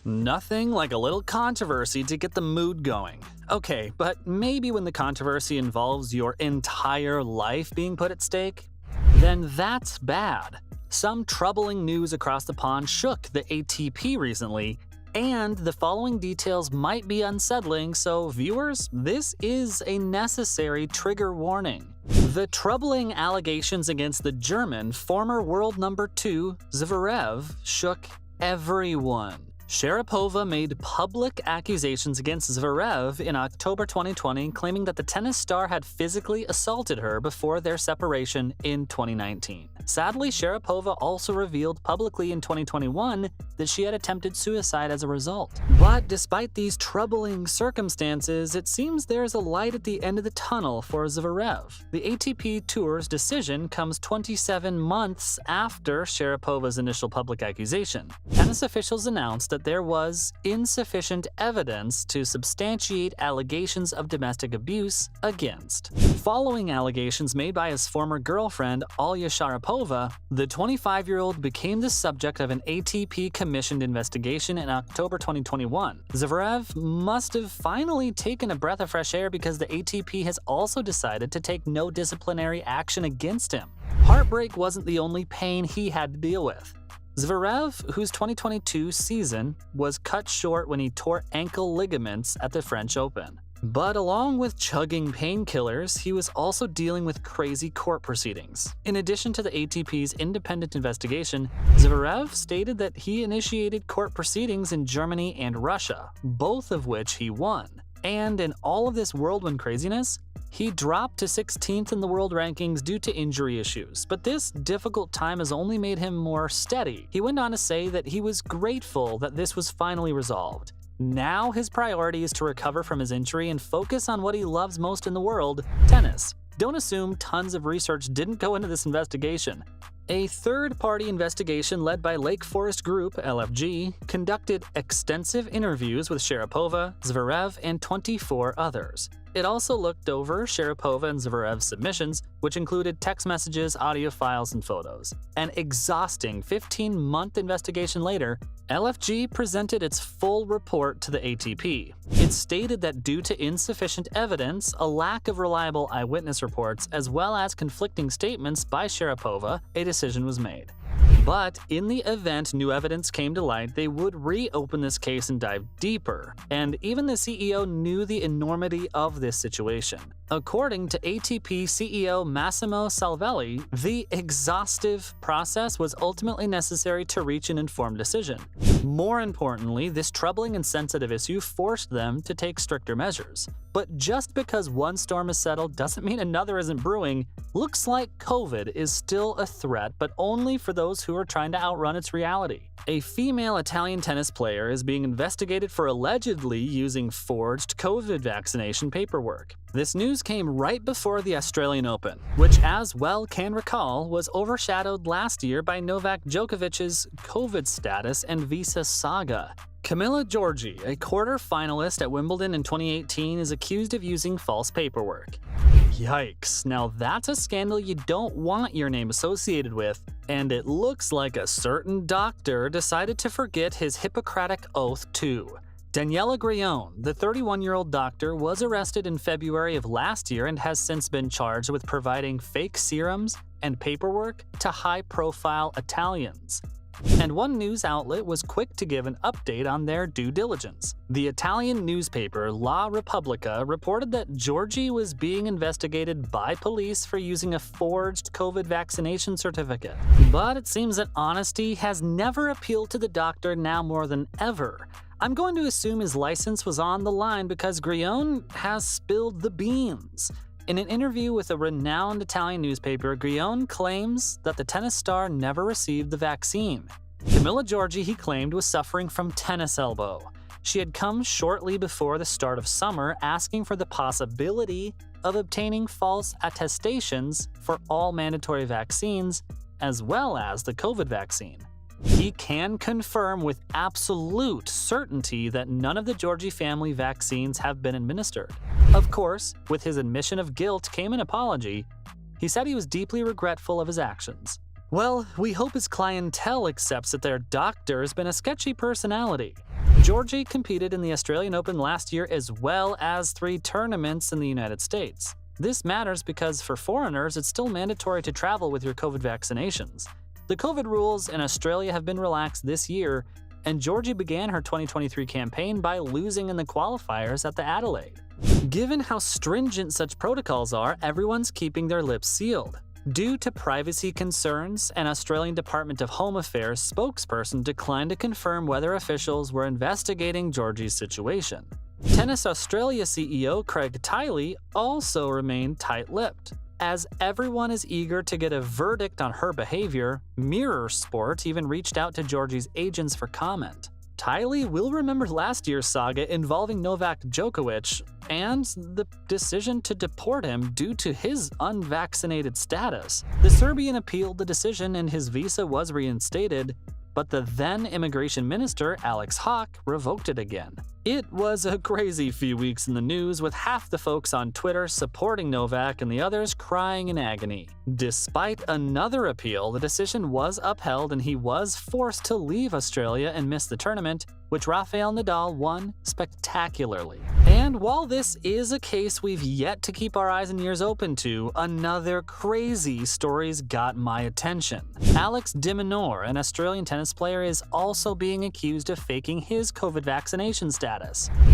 Nothing like a little controversy to get the mood going. Okay, but maybe when the controversy involves your entire life being put at stake? Then that's bad. Some troubling news across the pond shook the ATP recently, and the following details might be unsettling, so viewers, this is a necessary trigger warning. The troubling allegations against the German former world number 2, Zverev, shook everyone. Sharapova made public accusations against Zverev in October 2020, claiming that the tennis star had physically assaulted her before their separation in 2019. Sadly, Sharapova also revealed publicly in 2021 that she had attempted suicide as a result. But despite these troubling circumstances, it seems there's a light at the end of the tunnel for Zverev. The ATP Tour's decision comes 27 months after Sharapova's initial public accusation. Tennis officials announced that there was insufficient evidence to substantiate allegations of domestic abuse against. Following allegations made by his former girlfriend, Alya Sharapova, the 25-year-old became the subject of an ATP-commissioned investigation in October 2021. Zverev must have finally taken a breath of fresh air because the ATP has also decided to take no disciplinary action against him. Heartbreak wasn't the only pain he had to deal with. Zverev, whose 2022 season was cut short when he tore ankle ligaments at the French Open. But along with chugging painkillers, he was also dealing with crazy court proceedings. In addition to the ATP's independent investigation, Zverev stated that he initiated court proceedings in Germany and Russia, both of which he won. And in all of this whirlwind craziness, he dropped to 16th in the world rankings due to injury issues, but this difficult time has only made him more steady. He went on to say that he was grateful that this was finally resolved. Now his priority is to recover from his injury and focus on what he loves most in the world, tennis. Don't assume tons of research didn't go into this investigation. A third-party investigation led by Lake Forest Group, LFG, conducted extensive interviews with Sharapova, Zverev, and 24 others. It also looked over Sharapova and Zverev's submissions, which included text messages, audio files, and photos. An exhausting 15-month investigation later, LFG presented its full report to the ATP. It stated that due to insufficient evidence, a lack of reliable eyewitness reports, as well as conflicting statements by Sharapova, a decision was made. But in the event new evidence came to light, they would reopen this case and dive deeper. And even the CEO knew the enormity of this situation. According to ATP CEO Massimo Salvelli, the exhaustive process was ultimately necessary to reach an informed decision. More importantly, this troubling and sensitive issue forced them to take stricter measures. But just because one storm is settled doesn't mean another isn't brewing. Looks like COVID is still a threat, but only for those who are trying to outrun its reality. A female Italian tennis player is being investigated for allegedly using forged COVID vaccination paperwork. This news came right before the Australian Open, which, as well can recall, was overshadowed last year by Novak Djokovic's COVID status and visa saga. Camila Giorgi, a quarter-finalist at Wimbledon in 2018, is accused of using false paperwork. Yikes, now that's a scandal you don't want your name associated with, and it looks like a certain doctor decided to forget his Hippocratic oath too. Daniela Grion, the 31-year-old doctor, was arrested in February of last year and has since been charged with providing fake serums and paperwork to high-profile Italians. And one news outlet was quick to give an update on their due diligence. The Italian newspaper La Repubblica reported that Giorgi was being investigated by police for using a forged COVID vaccination certificate. But it seems that honesty has never appealed to the doctor now more than ever. I'm going to assume his license was on the line because Grion has spilled the beans. In an interview with a renowned Italian newspaper, Grion claims that the tennis star never received the vaccine. Camila Giorgi, he claimed, was suffering from tennis elbow. She had come shortly before the start of summer asking for the possibility of obtaining false attestations for all mandatory vaccines, as well as the COVID vaccine. He can confirm with absolute certainty that none of the Giorgi family vaccines have been administered. Of course, with his admission of guilt came an apology. He said he was deeply regretful of his actions. Well, we hope his clientele accepts that their doctor has been a sketchy personality. Georgie competed in the Australian Open last year as well as 3 tournaments in the United States. This matters because for foreigners, it's still mandatory to travel with your COVID vaccinations. The COVID rules in Australia have been relaxed this year, and Georgie began her 2023 campaign by losing in the qualifiers at the Adelaide. Given how stringent such protocols are, everyone's keeping their lips sealed. Due to privacy concerns, an Australian Department of Home Affairs spokesperson declined to confirm whether officials were investigating Georgie's situation. Tennis Australia CEO Craig Tiley also remained tight-lipped. As everyone is eager to get a verdict on her behavior, Mirror Sport even reached out to Georgie's agents for comment. Tiley will remember last year's saga involving Novak Djokovic and the decision to deport him due to his unvaccinated status. The Serbian appealed the decision and his visa was reinstated, but the then immigration minister, Alex Hawke, revoked it again. It was a crazy few weeks in the news, with half the folks on Twitter supporting Novak and the others crying in agony. Despite another appeal, the decision was upheld and he was forced to leave Australia and miss the tournament, which Rafael Nadal won spectacularly. And while this is a case we've yet to keep our eyes and ears open to, another crazy story's got my attention. Alex de Minaur, an Australian tennis player, is also being accused of faking his COVID vaccination status.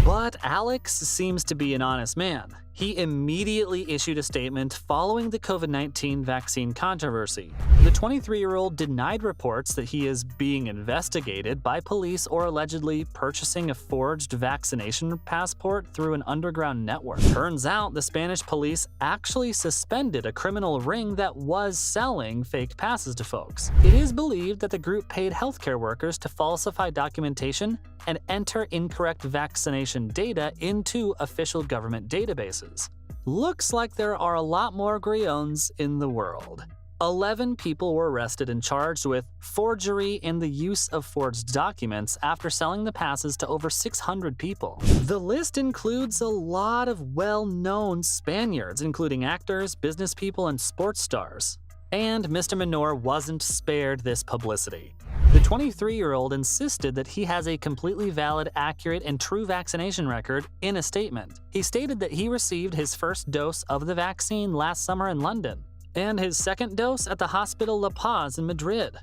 But Alex seems to be an honest man. He immediately issued a statement following the COVID-19 vaccine controversy. The 23-year-old denied reports that he is being investigated by police or allegedly purchasing a forged vaccination passport through an underground network. Turns out the Spanish police actually suspended a criminal ring that was selling fake passes to folks. It is believed that the group paid healthcare workers to falsify documentation and enter incorrect vaccination data into official government databases. Looks like there are a lot more griots in the world. 11 people were arrested and charged with forgery and the use of forged documents after selling the passes to over 600 people. The list includes a lot of well-known Spaniards, including actors, business people, and sports stars. And Mr. Minaur wasn't spared this publicity. The 23-year-old insisted that he has a completely valid, accurate, and true vaccination record in a statement. He stated that he received his first dose of the vaccine last summer in London, and his second dose at the Hospital La Paz in Madrid.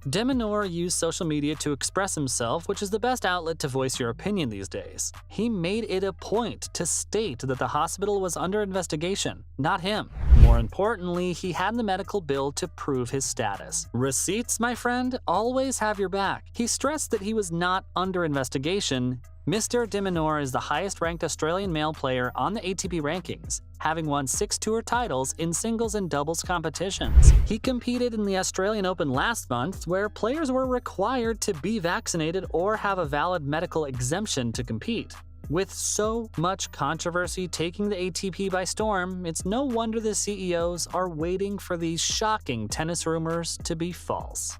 De Minaur used social media to express himself, which is the best outlet to voice your opinion these days. He made it a point to state that the hospital was under investigation, not him. More importantly, he had the medical bill to prove his status. Receipts, my friend, always have your back. He stressed that he was not under investigation. Mr. de Minaur is the highest-ranked Australian male player on the ATP rankings, having won 6 tour titles in singles and doubles competitions. He competed in the Australian Open last month, where players were required to be vaccinated or have a valid medical exemption to compete. With so much controversy taking the ATP by storm, it's no wonder the CEOs are waiting for these shocking tennis rumors to be false.